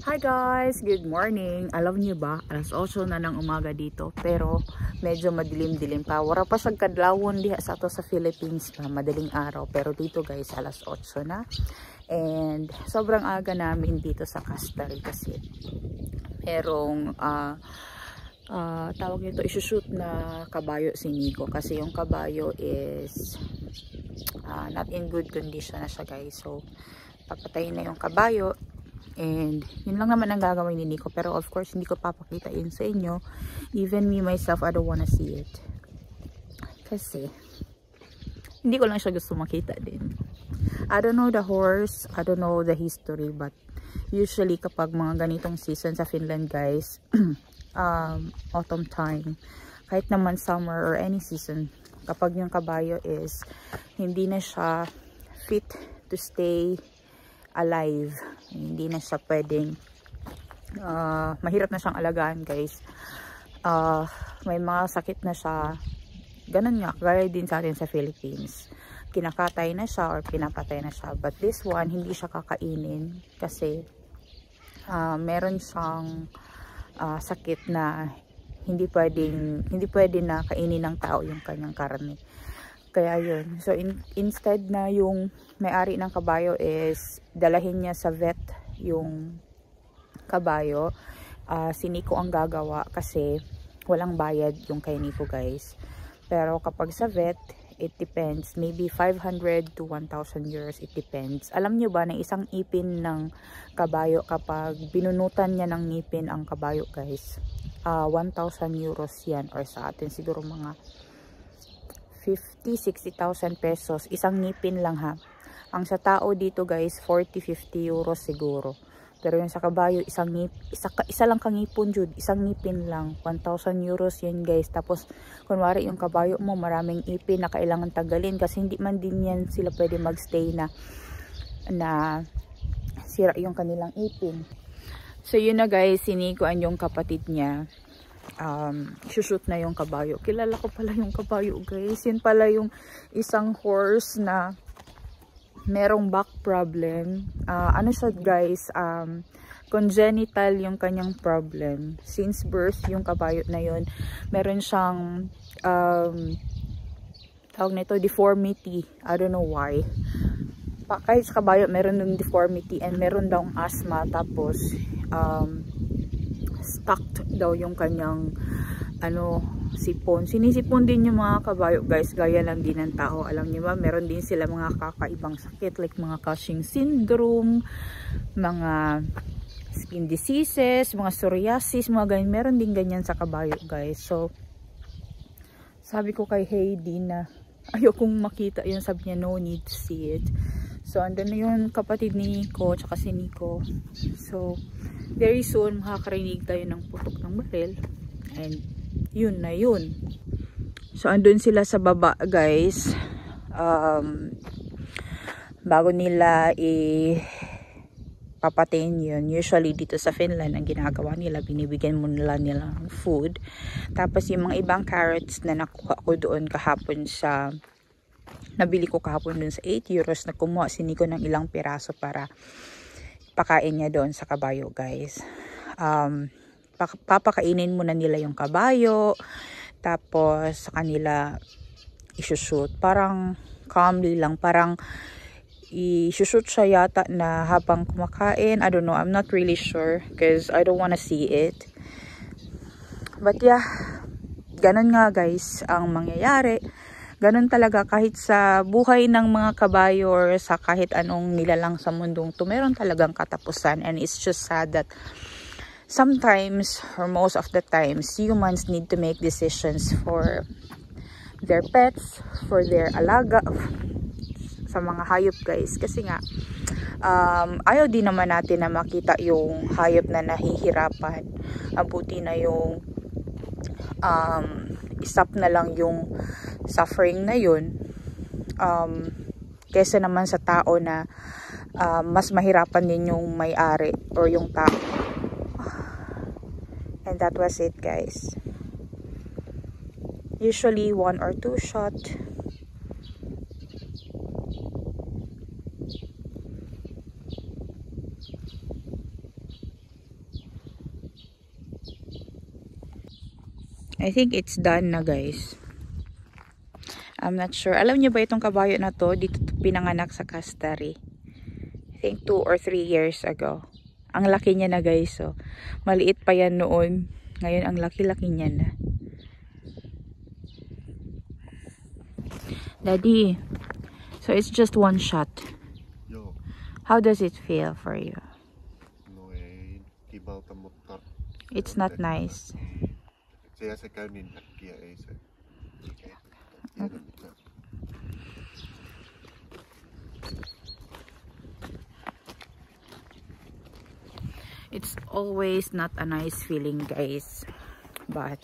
Hi guys! Good morning! Alam niyo ba, alas 8 na ng umaga dito pero medyo madilim-dilim pa. Wala pa sa kadlawon diha sa ato sa Philippines pa, madaling araw. Pero dito guys, alas 8 na. And sobrang aga namin dito sa Castel kasi merong tawag nito, isushoot na kabayo si Nico. Kasi yung kabayo is not in good condition na siya guys. So, papatayin na yung kabayo. And yun lang naman ang gagawin ni Nico, pero of course hindi ko papakita yun sa inyo. Even me myself, I don't wanna see it kasi hindi ko lang siya gusto makita din. I don't know the horse, I don't know the history, but usually kapag mga ganitong season sa Finland guys, autumn time, kahit naman summer or any season, kapag yung kabayo is hindi na siya fit to stay alive, hindi na siya pwedeng mahirap na siyang alagaan guys. May mga sakit na siya, ganun nga, gaya din sa atin sa Philippines, kinakatay na siya or pinapatay na siya. But this one, hindi siya kakainin kasi meron siyang sakit na hindi pwede na kainin ng tao yung kanyang karne. Kaya yun. So, instead na yung may-ari ng kabayo is dalahin niya sa vet yung kabayo, si Nico ang gagawa kasi walang bayad yung kay Nico guys. Pero kapag sa vet, it depends. Maybe 500 to 1,000 euros. It depends. Alam niyo ba na isang ipin ng kabayo, kapag binunutan niya ng ngipin ang kabayo guys, 1,000 euros yan, or sa atin siguro mga 50-60,000 pesos. Isang ngipin lang ha. Ang sa tao dito guys, 40-50 euros siguro. Pero yung sa kabayo, isa lang kangipon jud, isang ngipin lang, 1,000 euros yun guys. Tapos, kunwari yung kabayo mo, maraming ipin na kailangan tagalin kasi hindi man din yan sila pwede magstay na sira yung kanilang ipin. So yun na guys, sinikuan yung kapatid niya. Shoot na yung kabayo. Kilala ko pala yung kabayo guys. Yun pala yung isang horse na merong back problem. Ano siya guys, congenital yung kanyang problem. Since birth yung kabayo na yun, meron siyang tawag nito, deformity. I don't know why. Kahit sa kabayo meron ng deformity and meron daw asthma. Tapos stuck daw yung kanyang sipon. Sinisipon din yung mga kabayo guys, gaya lang din ng tao. Alam niyo ba, meron din sila mga kakaibang sakit like mga Cushing syndrome, mga skin diseases, mga psoriasis, mga ganyan. Meron din ganyan sa kabayo guys. So sabi ko kay Heidi na ayokong makita yun, sabi niya no need to see it. So andun na yung kapatid ni Nico tsaka si Nico. So very soon makakarinig tayo ng putok ng baril. And yun na yun. So andun sila sa baba guys. Bago nila papatayin yun. Usually dito sa Finland ang ginagawa nila, binibigyan mo nila ng food. Tapos yung mga ibang carrots na nakuha ko doon kahapon nabili ko kahapon doon sa 8 euros, na kumuha si Nico ng ilang piraso para pakain niya doon sa kabayo guys. Papakainin muna nila yung kabayo, tapos sa kanila isushoot. Parang calmly lang, parang isushoot siya yata na habang kumakain. I don't know, I'm not really sure because I don't wanna see it. But yeah, ganun nga guys ang mangyayari. Ganun talaga kahit sa buhay ng mga kabayo or sa kahit anong nilalang sa mundong to, meron talagang katapusan. And it's just sad that sometimes, or most of the times, humans need to make decisions for their pets, for their alaga, sa mga hayop guys. Kasi nga, ayaw din naman natin na makita yung hayop na nahihirapan. Abuti na yung stop na lang yung suffering na yun, kesa naman sa tao na mas mahirapan din yung may-ari or yung tao. And that was it guys. Usually 1 or 2 shot. I think it's done na guys. I'm not sure. Alam niyo ba itong kabayo na to? Dito pinanganak sa Castari. I think 2 or 3 years ago. Ang laki niya na guys. So, maliit pa yan noon. Ngayon ang laki-laki niya na. Daddy, so it's just one shot. Yo. How does it feel for you? It's not nice. It's always not a nice feeling guys, but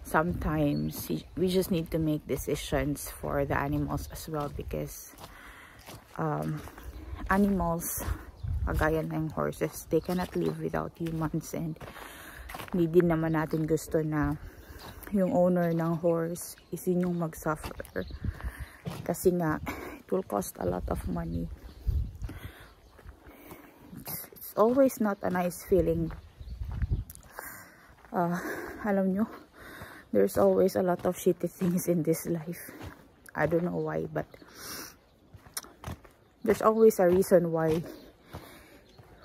sometimes we just need to make decisions for the animals as well, because animals kagaya ng horses, they cannot live without humans, and hindi din naman natin gusto na yung owner ng horse is yun yung mag-suffer, kasi nga it will cost a lot of money. It's always not a nice feeling. Alam nyo, there's always a lot of shitty things in this life. I don't know why, but there's always a reason why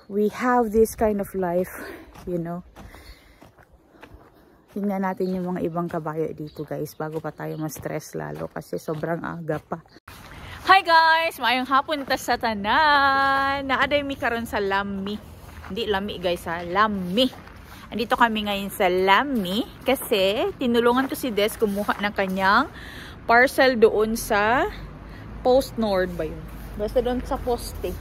we have this kind of life, you know. Tingnan natin yung mga ibang kabayo dito guys, bago pa tayo ma-stress lalo kasi sobrang aga pa. Hi guys! Maayong hapon ta sa tanan. Naaday mi karon sa Lami. Hindi Lami guys ha, Lami. Andito kami ngayon sa Lami kasi tinulungan ko si Des kumuha ng kanyang parcel doon sa Post Nord ba yun? Basta doon sa poste.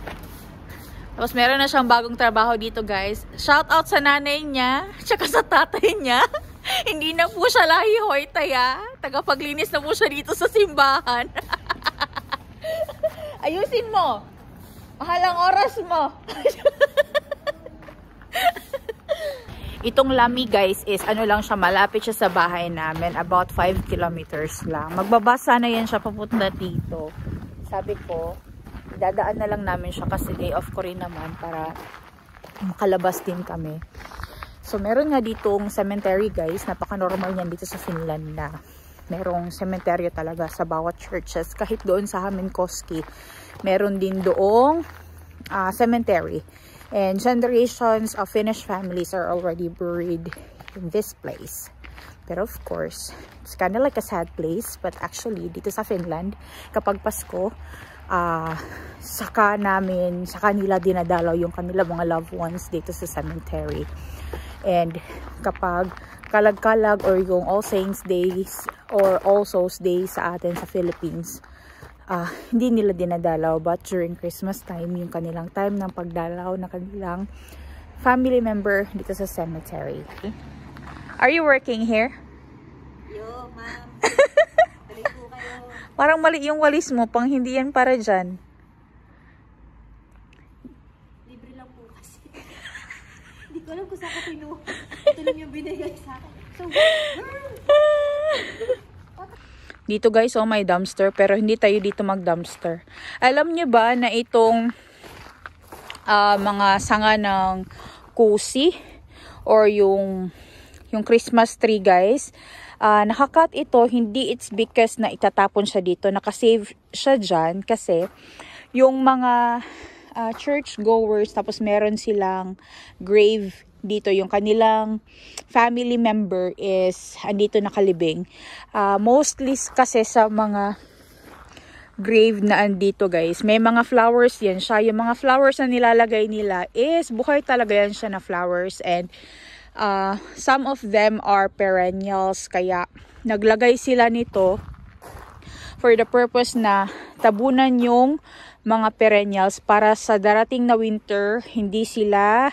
Tapos meron na siyang bagong trabaho dito guys. Shout out sa nanay niya, tsaka sa tatay niya. Hindi na po siya lahi hoytay ha. Tagapaglinis na po siya dito sa simbahan. Ayusin mo. Mahalang oras mo. Itong Lami guys is ano lang siya, malapit siya sa bahay namin. About 5 kilometers lang. Magbabasa na yan siya papunta dito. Sabi ko, dadaan na lang namin siya kasi day off ko rin naman para makalabas din kami. So meron nga ditong cemetery guys, napaka-normal niyan dito sa Finland na merong cemetery talaga sa bawat churches. Kahit doon sa Hämeenkoski, meron din doong cemetery. And generations of Finnish families are already buried in this place. Pero of course, it's kind of like a sad place, but actually dito sa Finland, kapag Pasko, saka nila dinadalaw yung kanila mga loved ones dito sa cemetery. And kapag kalag-kalag or yung All Saints Days or All Souls Days sa atin sa Philippines, hindi nila dinadalaw, but during Christmas time, yung kanilang time ng pagdalaw na kanilang family member dito sa cemetery. Are you working here? Yo, ma'am. Dali po kayo. Parang mali yung walis mo, pang hindi yan para dyan. Libre lang po kasi. Hindi ko alam kung saan ko pinuha. Ito lang yung binigay sa akin. So, dito guys, oh, may dumpster, pero hindi tayo dito mag-dumpster. Alam niyo ba na itong mga sanga ng kusi or yung Christmas tree guys, nakakat ito, hindi it's because na itatapon siya dito, nakasave siya dyan kasi yung mga church goers, tapos meron silang grave dito, yung kanilang family member is andito nakalibing. Mostly kasi sa mga grave na andito guys, may mga flowers yan siya. Yung mga flowers na nilalagay nila is buhay talaga yan siya na flowers, and some of them are perennials, kaya naglagay sila nito for the purpose na tabunan yung mga perennials para sa darating na winter hindi sila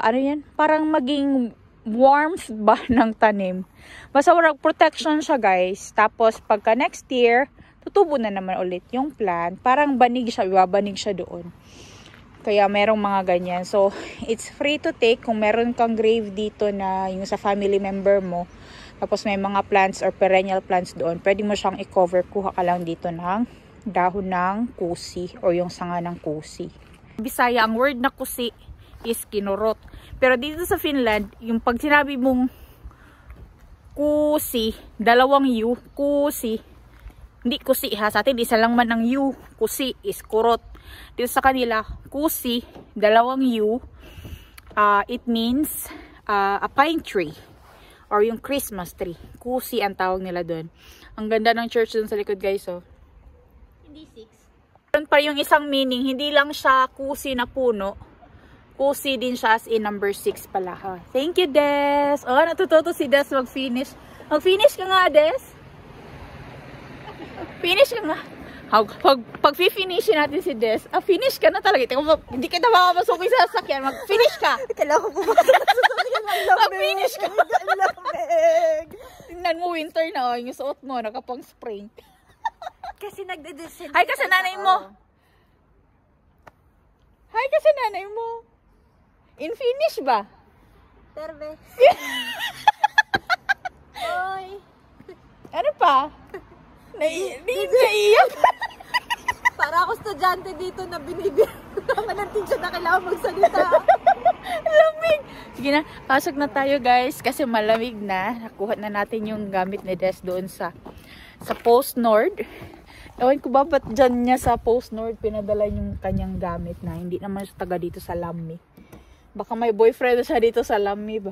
ano yan, parang maging warmth ba ng tanim. Basta walang protection siya guys. Tapos pagka next year tutubo na naman ulit yung plant, parang banig siya, ibabanig siya doon. Kaya merong mga ganyan. So, it's free to take kung meron kang grave dito na yung sa family member mo. Tapos may mga plants or perennial plants doon. Pwede mo siyang i-cover. Kuha ka lang dito ng dahon ng kusi o yung sanga ng kusi. Bisaya, ang word na kusi is kinurot. Pero dito sa Finland, yung pag sinabi mong Kusi, dalawang U, kusi. Hindi kusi ha, sa atin isa lang man ang U. Kusi is kurot. Dito sa kanila, kusi, dalawang U. It means a pine tree or yung Christmas tree. Kusi ang tawag nila doon. Ang ganda ng church doon sa likod, guys, oh. Hindi 6. Meron pa yung isang meaning, hindi lang siya kusi na puno. Kusi din siya as in number 6 pala, ha. Thank you, Des. Oh, natututo si Des mag-finish. Mag-finish ka nga, Des. Finish ka nga. Pag finishin natin si Des, finish ka na talaga. Hindi ka na makapasukin sa sasakyan. Mag-finish ka. Kailangan ko pumasok sa sasakyan ng lamig. Mag-finish ka. Lamig. Tingnan mo, winter na. Yung suot mo, nakapang spring. Kasi nagde-descend. Hi ka sa nanay mo. Hi ka sa nanay mo. In finish ba? Terve. Oy. Ano pa? Naiiyak. Para ako estudyante dito na binibigyan naman ng teacher na kailangan magsalita. Lamig. Sige na, pasok na tayo, guys. Kasi malamig na. Nakuha na natin yung gamit ni Des doon sa Post Nord. Ewan ko ba ba't dyan niya sa Post Nord pinadala yung kanyang gamit na hindi naman siya taga dito sa Lamy. Baka may boyfriend siya dito sa Lamy ba?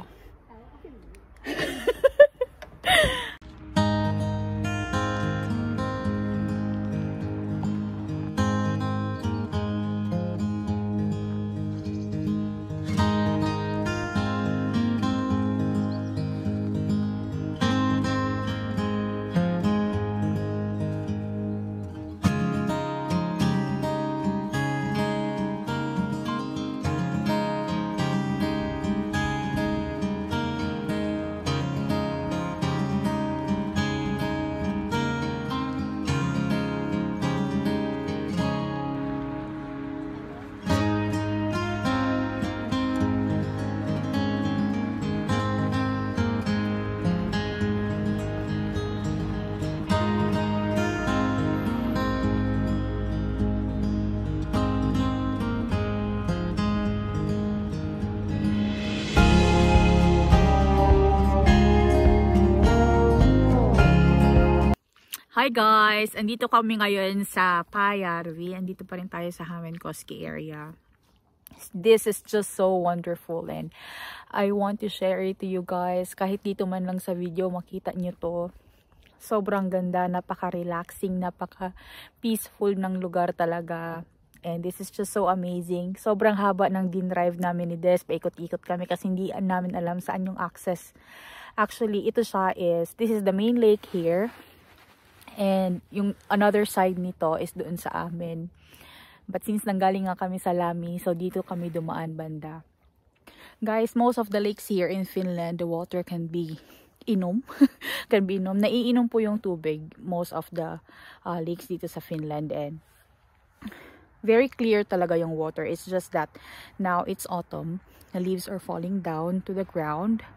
Hi guys! Andito kami ngayon sa Payarvi. Andito pa rin tayo sa Hamenkoski area. This is just so wonderful and I want to share it to you guys. Kahit dito man lang sa video makita nyo to. Sobrang ganda, napaka-relaxing, napaka-peaceful ng lugar talaga. And this is just so amazing. Sobrang haba ng din-drive namin ni Des. Paikot-ikot kami kasi hindi namin alam saan yung access. Actually, ito siya this is the main lake here. And yung another side nito is doon sa amin. But since nanggaling nga kami sa Lamy, so dito kami dumaan banda. Guys, most of the lakes here in Finland, the water can be inom. Can be inom. Naiinom po yung tubig. Most of the lakes dito sa Finland. And very clear talaga yung water. It's just that now it's autumn. The leaves are falling down to the ground.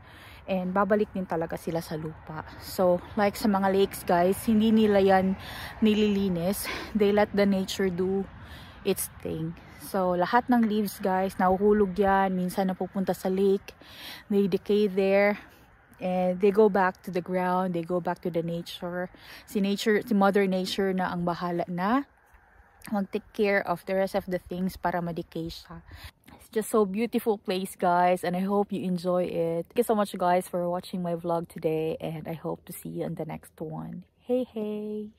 And babalik din talaga sila sa lupa. So, like sa mga lakes, guys, hindi nila yan nililinis. They let the nature do its thing. So, lahat ng leaves, guys, nahuhulog yan. Minsan napupunta sa lake. They decay there. And they go back to the ground. They go back to the nature. Si Mother Nature na ang bahala na mag-take care of the rest of the things para ma-decay siya. Just so beautiful place, guys, and I hope you enjoy it. Thank you so much, guys, for watching my vlog today, and I hope to see you in the next one. Hey, hey!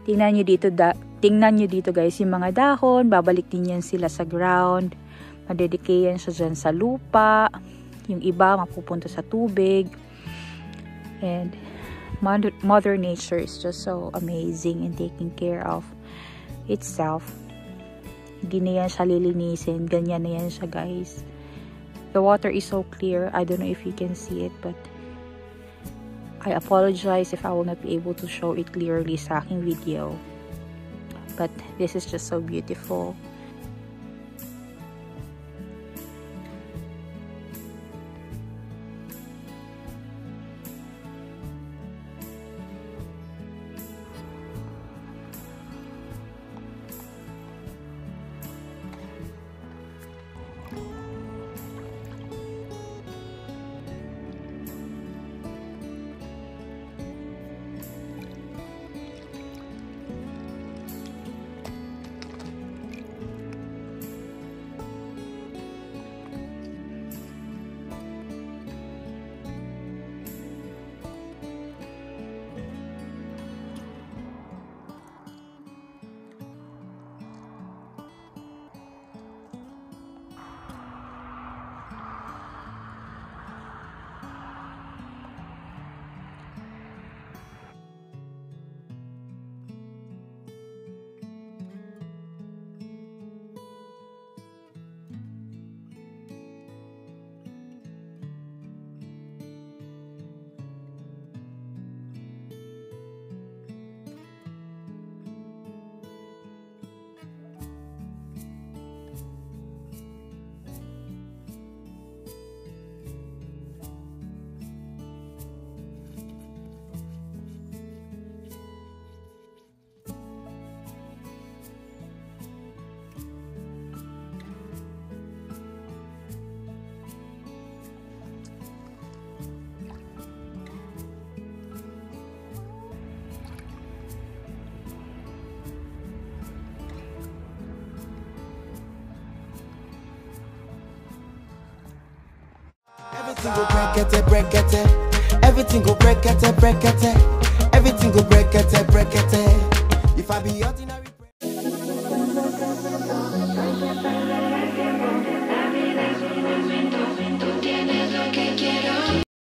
Tingnan nyo dito guys, yung mga dahon, babalik din yan sila sa ground. Madedikayan siya dyan sa lupa. Yung iba, mapupunta sa tubig. And Mother Nature is just so amazing in taking care of itself. Hindi na yan siya lilinisin. Ganyan na yan siya guys. The water is so clear. I don't know if you can see it, but I apologize if I will not be able to show it clearly sa aking video. But this is just so beautiful. Everything go brekete. Everything go brekete. Everything go brekete. If I be ordinary.